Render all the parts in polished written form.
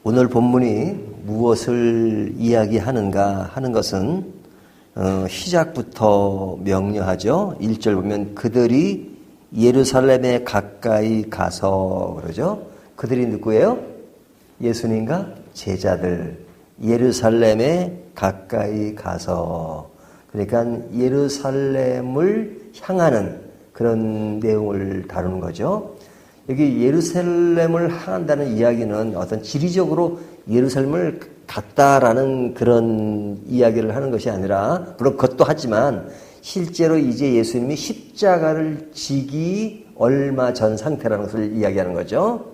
오늘 본문이 무엇을 이야기하는가 하는 것은 시작부터 명료하죠. 1절 보면 그들이 예루살렘에 가까이 가서 그러죠. 그들이 누구예요? 예수님과 제자들. 예루살렘에 가까이 가서, 그러니까 예루살렘을 향하는 그런 내용을 다루는 거죠. 여기 예루살렘을 향한다는 이야기는 어떤 지리적으로 예루살렘을 갔다라는 그런 이야기를 하는 것이 아니라, 물론 그것도 하지만 실제로 이제 예수님이 십자가를 지기 얼마 전 상태라는 것을 이야기하는 거죠.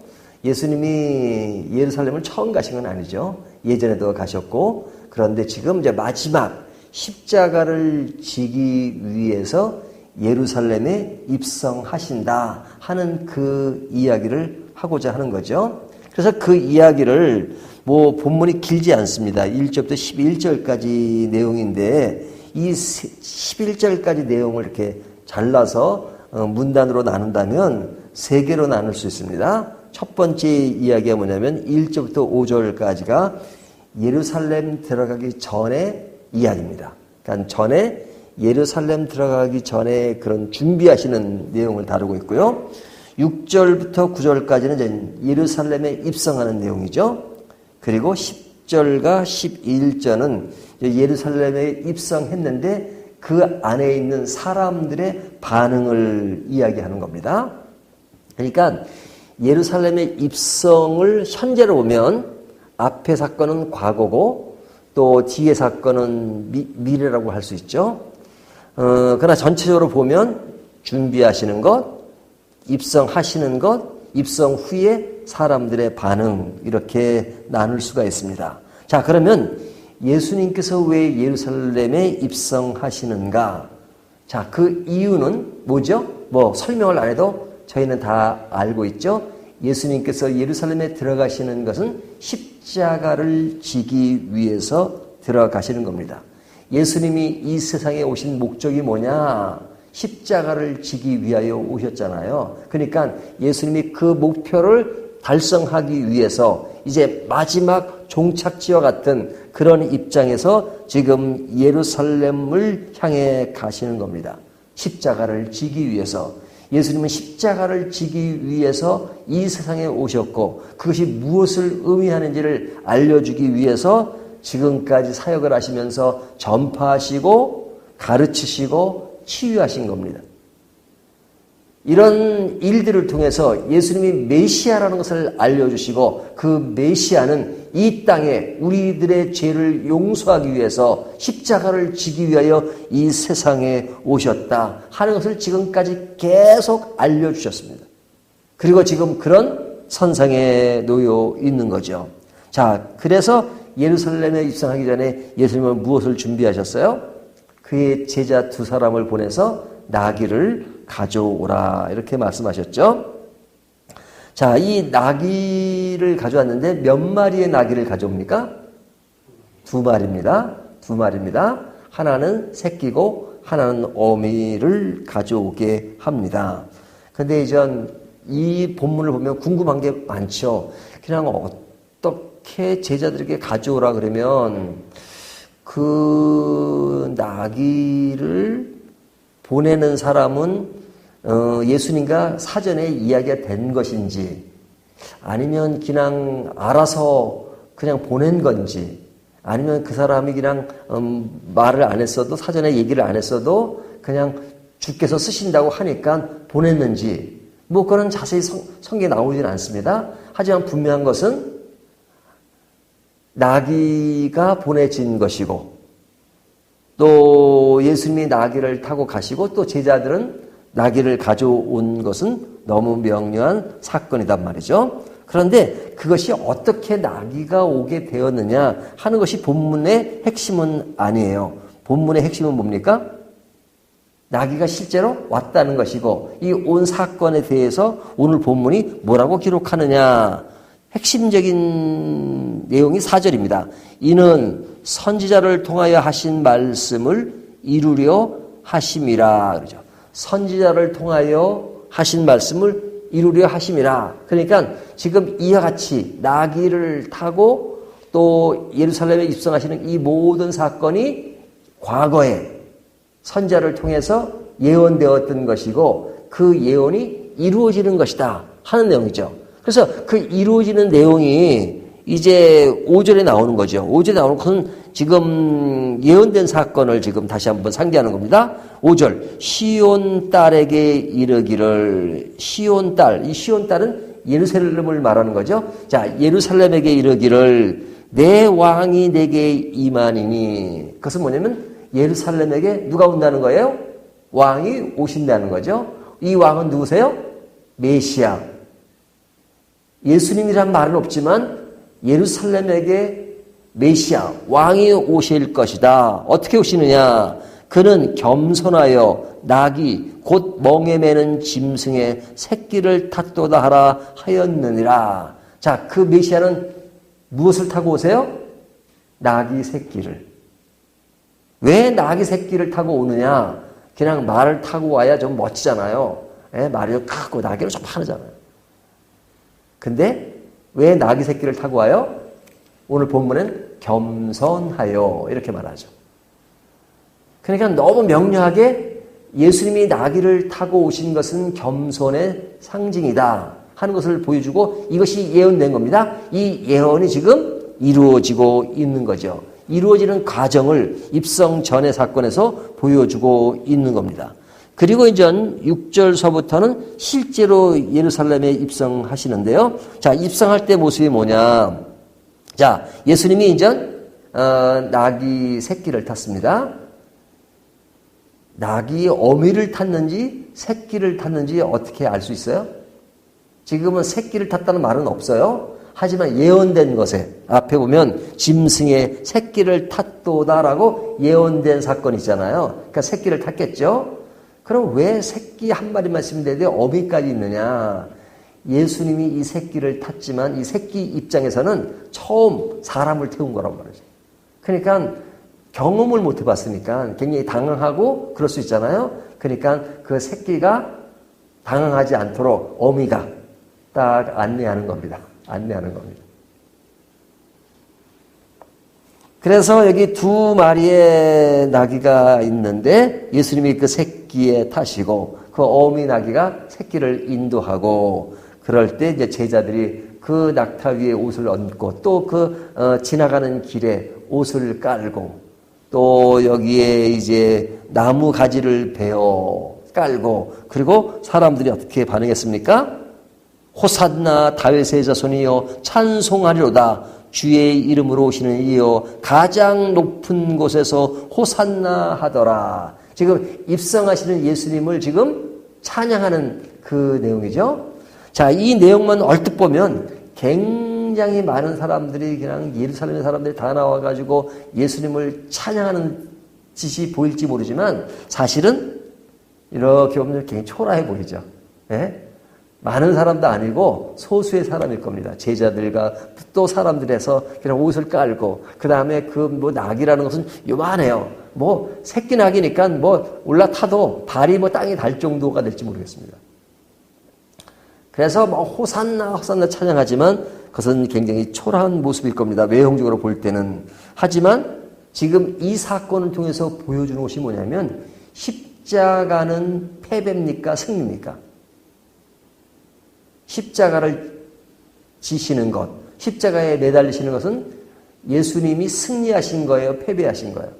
예수님이 예루살렘을 처음 가신 건 아니죠. 예전에도 가셨고, 그런데 지금 이제 마지막 십자가를 지기 위해서 예루살렘에 입성하신다 하는 그 이야기를 하고자 하는 거죠. 그래서 그 이야기를 본문이 길지 않습니다. 1절부터 11절까지 내용인데 이 11절까지 내용을 이렇게 잘라서 문단으로 나눈다면 세 개로 나눌 수 있습니다. 첫 번째 이야기가 뭐냐면 1절부터 5절까지가 예루살렘 들어가기 전의 이야기입니다. 그러니까 전에 예루살렘 들어가기 전에 그런 준비하시는 내용을 다루고 있고요. 6절부터 9절까지는 이제 예루살렘에 입성하는 내용이죠. 그리고 10절과 11절은 예루살렘에 입성했는데 그 안에 있는 사람들의 반응을 이야기하는 겁니다. 그러니까 예루살렘의 입성을 현재로 보면 앞의 사건은 과거고 또 뒤의 사건은 미래라고 할 수 있죠. 그러나 전체적으로 보면 준비하시는 것, 입성하시는 것, 입성 후에 사람들의 반응, 이렇게 나눌 수가 있습니다. 자, 그러면 예수님께서 왜 예루살렘에 입성하시는가? 자, 그 이유는 뭐죠? 설명을 안 해도 저희는 다 알고 있죠? 예수님께서 예루살렘에 들어가시는 것은 십자가를 지기 위해서 들어가시는 겁니다. 예수님이 이 세상에 오신 목적이 뭐냐? 십자가를 지기 위하여 오셨잖아요. 그러니까 예수님이 그 목표를 달성하기 위해서 이제 마지막 종착지와 같은 그런 입장에서 지금 예루살렘을 향해 가시는 겁니다. 십자가를 지기 위해서. 예수님은 십자가를 지기 위해서 이 세상에 오셨고 그것이 무엇을 의미하는지를 알려주기 위해서 지금까지 사역을 하시면서 전파하시고 가르치시고 치유하신 겁니다. 이런 일들을 통해서 예수님이 메시아라는 것을 알려주시고 그 메시아는 이 땅에 우리들의 죄를 용서하기 위해서 십자가를 지기 위하여 이 세상에 오셨다 하는 것을 지금까지 계속 알려주셨습니다. 그리고 지금 그런 선상에 놓여 있는 거죠. 자, 그래서 예루살렘에 입성하기 전에 예수님은 무엇을 준비하셨어요? 그의 제자 두 사람을 보내서 나귀를 가져오라 이렇게 말씀하셨죠. 자, 이 나귀를 가져왔는데 몇 마리의 나귀를 가져옵니까? 두 마리입니다. 하나는 새끼고 하나는 어미를 가져오게 합니다. 근데 이제 이 본문을 보면 궁금한 게 많죠. 그냥 어떻게 제자들에게 가져오라 그러면 그 나귀를 보내는 사람은 예수님과 사전에 이야기가 된 것인지 아니면 그냥 알아서 그냥 보낸 건지 아니면 그 사람이 그냥 말을 안 했어도 사전에 얘기를 안 했어도 그냥 주께서 쓰신다고 하니까 보냈는지 그런 자세히 성경에 나오지는 않습니다. 하지만 분명한 것은 나귀가 보내진 것이고 또 예수님이 나귀를 타고 가시고 또 제자들은 나귀를 가져온 것은 너무 명료한 사건이단 말이죠. 그런데 그것이 어떻게 나귀가 오게 되었느냐 하는 것이 본문의 핵심은 아니에요. 본문의 핵심은 뭡니까? 나귀가 실제로 왔다는 것이고 이 온 사건에 대해서 오늘 본문이 뭐라고 기록하느냐. 핵심적인 내용이 4절입니다. 이는 선지자를 통하여 하신 말씀을 이루려 하심이라 그러죠. 선지자를 통하여 하신 말씀을 이루려 하심이라. 그러니까 지금 이와 같이 나귀를 타고 또 예루살렘에 입성하시는 이 모든 사건이 과거에 선자를 통해서 예언되었던 것이고 그 예언이 이루어지는 것이다 하는 내용이죠. 그래서 그 이루어지는 내용이 이제 5절에 나오는 거죠. 5절에 나오는 것은 지금 예언된 사건을 지금 다시 한번 상기하는 겁니다. 5절 시온 딸에게 이르기를. 시온 딸, 이 시온 딸은 예루살렘을 말하는 거죠. 자, 예루살렘에게 이르기를 내 왕이 내게 임하니니. 그것은 뭐냐면 예루살렘에게 누가 온다는 거예요? 왕이 오신다는 거죠. 이 왕은 누구세요? 메시아. 예수님이란 말은 없지만 예루살렘에게 메시아, 왕이 오실 것이다. 어떻게 오시느냐? 그는 겸손하여 나귀 곧 멍에 매는 짐승의 새끼를 탔도다 하라 하였느니라. 자, 그 메시아는 무엇을 타고 오세요? 나귀 새끼를. 왜 나귀 새끼를 타고 오느냐? 그냥 말을 타고 와야 좀 멋지잖아요. 말이 크고 나귀는 좀 빠르잖아요. 근데 왜 나귀 새끼를 타고 와요? 오늘 본문은 겸손하여 이렇게 말하죠. 그러니까 너무 명료하게 예수님이 나귀를 타고 오신 것은 겸손의 상징이다 하는 것을 보여주고 이것이 예언된 겁니다. 이 예언이 지금 이루어지고 있는 거죠. 이루어지는 과정을 입성 전의 사건에서 보여주고 있는 겁니다. 그리고 이제 6절서부터는 실제로 예루살렘에 입성하시는데요. 자, 입성할 때 모습이 뭐냐? 자, 예수님이 이제 나귀 새끼를 탔습니다. 나귀 어미를 탔는지 새끼를 탔는지 어떻게 알 수 있어요? 지금은 새끼를 탔다는 말은 없어요. 하지만 예언된 것에 앞에 보면 짐승의 새끼를 탔도다라고 예언된 사건이 있잖아요. 그러니까 새끼를 탔겠죠. 그럼 왜 새끼 한 마리만 있으면 되는데 어미까지 있느냐? 예수님이 이 새끼를 탔지만 이 새끼 입장에서는 처음 사람을 태운 거란 말이죠. 그러니까 경험을 못 해봤으니까 굉장히 당황하고 그럴 수 있잖아요. 그러니까 그 새끼가 당황하지 않도록 어미가 딱 안내하는 겁니다. 안내하는 겁니다. 그래서 여기 두 마리의 나귀가 있는데 예수님이 그 새끼에 타시고 그 어미 나귀가 새끼를 인도하고 그럴 때 이제 제자들이 그 낙타 위에 옷을 얹고 또 지나가는 길에 옷을 깔고 또 여기에 이제 나무 가지를 베어 깔고 그리고 사람들이 어떻게 반응했습니까? 호산나 다윗의 자손이여 찬송하리로다. 주의 이름으로 오시는 이여 가장 높은 곳에서 호산나 하더라. 지금 입성하시는 예수님을 지금 찬양하는 그 내용이죠. 자, 이 내용만 얼뜻 보면 굉장히 많은 사람들이 그냥 예루살렘의 사람들이 다 나와가지고 예수님을 찬양하는 짓이 보일지 모르지만 사실은 이렇게 보면 굉장히 초라해 보이죠. 예? 많은 사람도 아니고 소수의 사람일 겁니다. 제자들과 또 사람들에서 그냥 옷을 깔고 그 다음에 낙이라는 것은 요만해요. 새끼 낙이니까 올라타도 발이 땅에 닿을 정도가 될지 모르겠습니다. 그래서 호산나 호산나 찬양하지만 그것은 굉장히 초라한 모습일 겁니다. 외형적으로 볼 때는. 하지만 지금 이 사건을 통해서 보여주는 것이 뭐냐면 십자가는 패배입니까? 승리입니까? 십자가를 지시는 것, 십자가에 매달리시는 것은 예수님이 승리하신 거예요? 패배하신 거예요?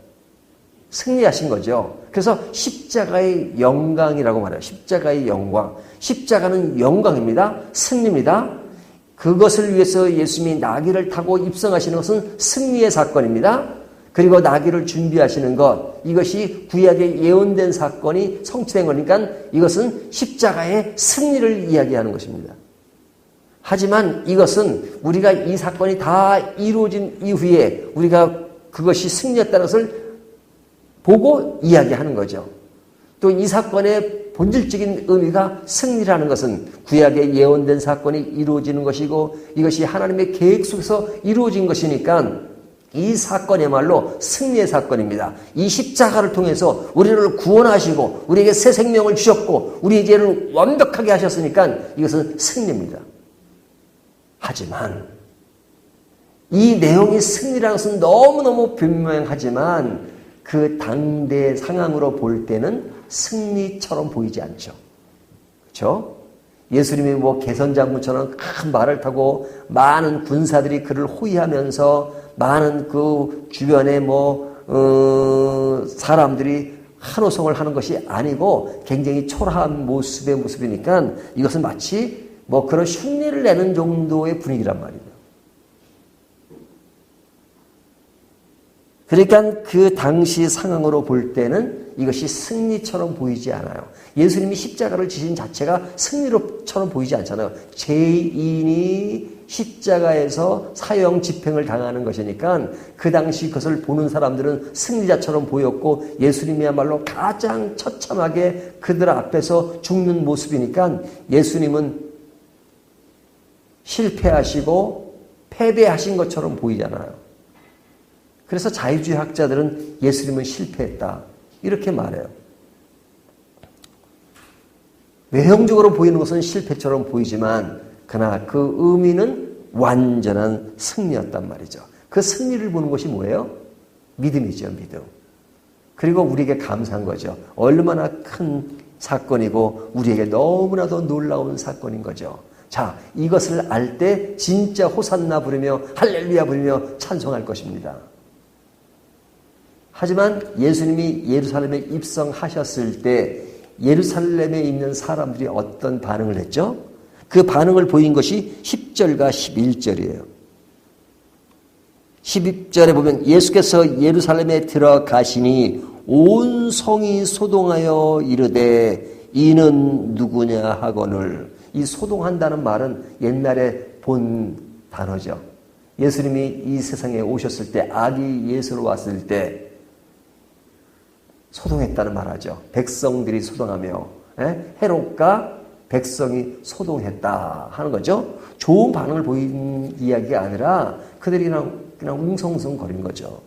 승리하신 거죠. 그래서 십자가의 영광이라고 말해요. 십자가의 영광. 십자가는 영광입니다. 승리입니다. 그것을 위해서 예수님이 나귀를 타고 입성하시는 것은 승리의 사건입니다. 그리고 나귀를 준비하시는 것, 이것이 구약에 예언된 사건이 성취된 거니까 이것은 십자가의 승리를 이야기하는 것입니다. 하지만 이것은 우리가 이 사건이 다 이루어진 이후에 우리가 그것이 승리였다는 것을 보고 이야기하는 거죠. 또 이 사건의 본질적인 의미가 승리라는 것은 구약에 예언된 사건이 이루어지는 것이고 이것이 하나님의 계획 속에서 이루어진 것이니까 이 사건이야말로 승리의 사건입니다. 이 십자가를 통해서 우리를 구원하시고 우리에게 새 생명을 주셨고 우리의 죄를 완벽하게 하셨으니까 이것은 승리입니다. 하지만 이 내용이 승리라는 것은 너무너무 분명하지만 그 당대 상황으로 볼 때는 승리처럼 보이지 않죠. 그렇죠? 예수님이 뭐 개선장군처럼 큰 말을 타고 많은 군사들이 그를 호위하면서 많은 그 주변에 사람들이 환호성을 하는 것이 아니고 굉장히 초라한 모습이니까 이것은 마치 그런 흉내를 내는 정도의 분위기란 말이에요. 그러니까 그 당시 상황으로 볼 때는 이것이 승리처럼 보이지 않아요. 예수님이 십자가를 지신 자체가 승리처럼 보이지 않잖아요. 죄인이 십자가에서 사형 집행을 당하는 것이니까 그 당시 그것을 보는 사람들은 승리자처럼 보였고 예수님이야말로 가장 처참하게 그들 앞에서 죽는 모습이니까 예수님은 실패하시고 패배하신 것처럼 보이잖아요. 그래서 자유주의 학자들은 예수님은 실패했다 이렇게 말해요. 외형적으로 보이는 것은 실패처럼 보이지만 그러나 그 의미는 완전한 승리였단 말이죠. 그 승리를 보는 것이 뭐예요? 믿음이죠. 믿음. 그리고 우리에게 감사한 거죠. 얼마나 큰 사건이고 우리에게 너무나도 놀라운 사건인 거죠. 자, 이것을 알 때 진짜 호산나 부르며 할렐루야 부르며 찬송할 것입니다. 하지만 예수님이 예루살렘에 입성하셨을 때 예루살렘에 있는 사람들이 어떤 반응을 했죠? 그 반응을 보인 것이 10절과 11절이에요. 12절에 보면 예수께서 예루살렘에 들어가시니 온 성이 소동하여 이르되 이는 누구냐 하거늘. 이 소동한다는 말은 옛날에 본 단어죠. 예수님이 이 세상에 오셨을 때 아기 예수로 왔을 때 소동했다는 말하죠. 백성들이 소동하며 헤롯과 백성이 소동했다 하는 거죠. 좋은 반응을 보인 이야기가 아니라 그들이 그냥 웅성웅성 거린 거죠.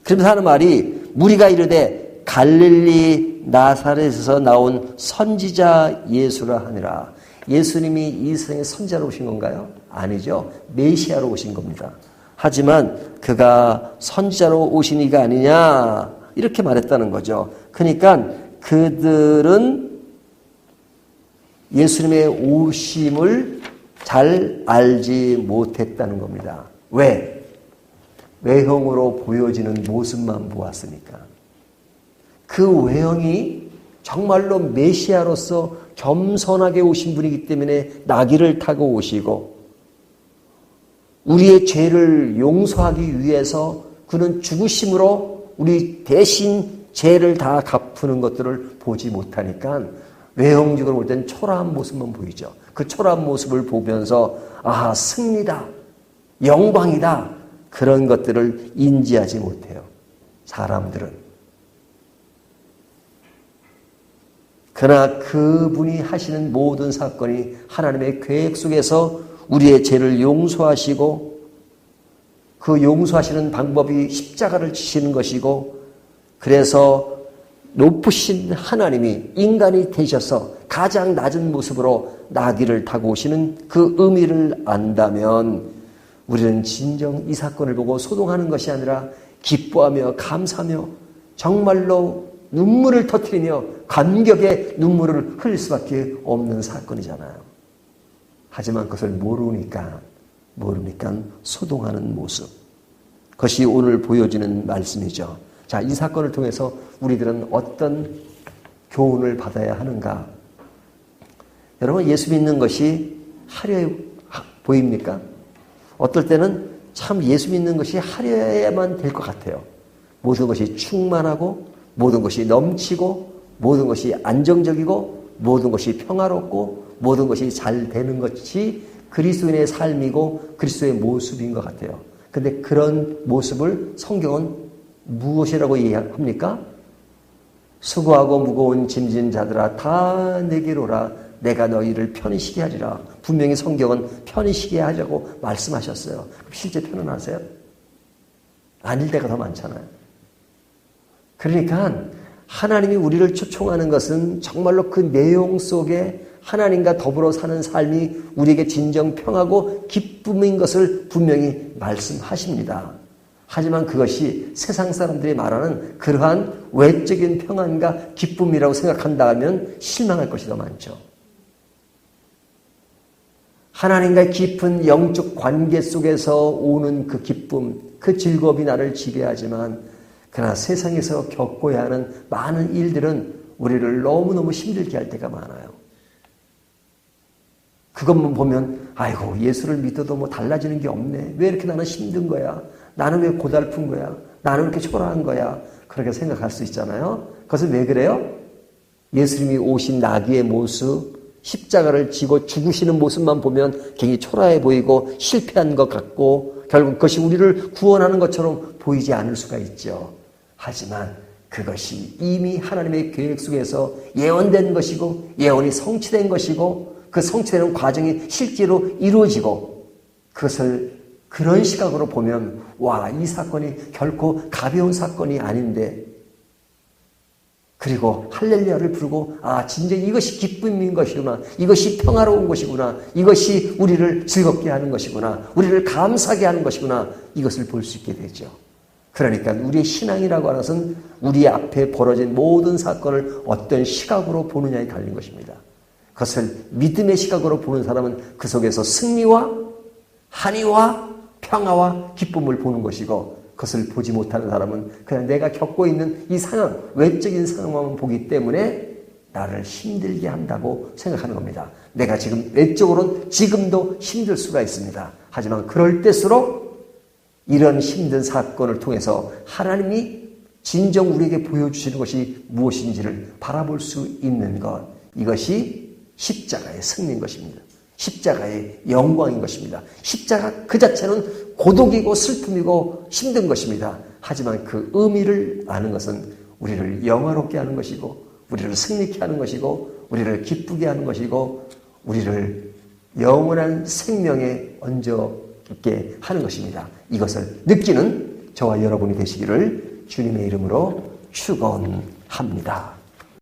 그러면서 하는 말이 무리가 이르되 갈릴리 나사렛에서 나온 선지자 예수라 하니라. 예수님이 이 세상에 선지자로 오신 건가요? 아니죠. 메시아로 오신 겁니다. 하지만 그가 선지자로 오신 이가 아니냐 이렇게 말했다는 거죠. 그러니까 그들은 예수님의 오심을 잘 알지 못했다는 겁니다. 왜? 외형으로 보여지는 모습만 보았으니까. 그 외형이 정말로 메시아로서 겸손하게 오신 분이기 때문에 나귀를 타고 오시고 우리의 죄를 용서하기 위해서 그는 죽으심으로 우리 대신 죄를 다 갚는 것들을 보지 못하니까 외형적으로 볼 때는 초라한 모습만 보이죠. 그 초라한 모습을 보면서 아, 승리다, 영광이다 그런 것들을 인지하지 못해요. 사람들은. 그러나 그분이 하시는 모든 사건이 하나님의 계획 속에서 우리의 죄를 용서하시고 그 용서하시는 방법이 십자가를 지시는 것이고 그래서 높으신 하나님이 인간이 되셔서 가장 낮은 모습으로 나귀를 타고 오시는 그 의미를 안다면 우리는 진정 이 사건을 보고 소동하는 것이 아니라 기뻐하며 감사하며 정말로 눈물을 터뜨리며 감격의 눈물을 흘릴 수밖에 없는 사건이잖아요. 하지만 그것을 모르니까 소동하는 모습. 그것이 오늘 보여지는 말씀이죠. 자, 이 사건을 통해서 우리들은 어떤 교훈을 받아야 하는가? 여러분, 예수 믿는 것이 화려해 보입니까? 어떨 때는 참 예수 믿는 것이 화려해야만 될 것 같아요. 모든 것이 충만하고 모든 것이 넘치고 모든 것이 안정적이고 모든 것이 평화롭고 모든 것이 잘 되는 것이 그리스도인의 삶이고 그리스도의 모습인 것 같아요. 그런데 그런 모습을 성경은 무엇이라고 이해합니까? 수고하고 무거운 짐진 자들아 다 내게로 오라 내가 너희를 편히 쉬게 하리라. 분명히 성경은 편히 쉬게 하자고 말씀하셨어요. 실제 편안하세요? 아닐 때가 더 많잖아요. 그러니까 하나님이 우리를 초청하는 것은 정말로 그 내용 속에 하나님과 더불어 사는 삶이 우리에게 진정 평하고 기쁨인 것을 분명히 말씀하십니다. 하지만 그것이 세상 사람들이 말하는 그러한 외적인 평안과 기쁨이라고 생각한다면 실망할 것이 더 많죠. 하나님과의 깊은 영적 관계 속에서 오는 그 기쁨, 그 즐거움이 나를 지배하지만 그러나 세상에서 겪어야 하는 많은 일들은 우리를 너무너무 힘들게 할 때가 많아요. 그것만 보면 아이고 예수를 믿어도 뭐 달라지는 게 없네. 왜 이렇게 나는 힘든 거야? 나는 왜 고달픈 거야? 나는 왜 이렇게 초라한 거야? 그렇게 생각할 수 있잖아요. 그것은 왜 그래요? 예수님이 오신 나귀의 모습, 십자가를 지고 죽으시는 모습만 보면 굉장히 초라해 보이고 실패한 것 같고 결국 그것이 우리를 구원하는 것처럼 보이지 않을 수가 있죠. 하지만 그것이 이미 하나님의 계획 속에서 예언된 것이고 예언이 성취된 것이고 그 성취되는 과정이 실제로 이루어지고 그것을 그런 시각으로 보면 와, 이 사건이 결코 가벼운 사건이 아닌데 그리고 할렐루야를 부르고 아 진정 이것이 기쁨인 것이구나. 이것이 평화로운 것이구나. 이것이 우리를 즐겁게 하는 것이구나. 우리를 감사하게 하는 것이구나. 이것을 볼 수 있게 되죠. 그러니까 우리의 신앙이라고 하는 것은 우리 앞에 벌어진 모든 사건을 어떤 시각으로 보느냐에 달린 것입니다. 그것을 믿음의 시각으로 보는 사람은 그 속에서 승리와 한의와 평화와 기쁨을 보는 것이고 그것을 보지 못하는 사람은 그냥 내가 겪고 있는 이 상황, 외적인 상황만 보기 때문에 나를 힘들게 한다고 생각하는 겁니다. 내가 지금 외적으로는 지금도 힘들 수가 있습니다. 하지만 그럴 때일수록 이런 힘든 사건을 통해서 하나님이 진정 우리에게 보여주시는 것이 무엇인지를 바라볼 수 있는 것, 이것이 십자가의 승리인 것입니다. 십자가의 영광인 것입니다. 십자가 그 자체는 고독이고 슬픔이고 힘든 것입니다. 하지만 그 의미를 아는 것은 우리를 영화롭게 하는 것이고 우리를 승리케 하는 것이고 우리를 기쁘게 하는 것이고 우리를 영원한 생명에 얹어있게 하는 것입니다. 이것을 느끼는 저와 여러분이 되시기를 주님의 이름으로 축원합니다.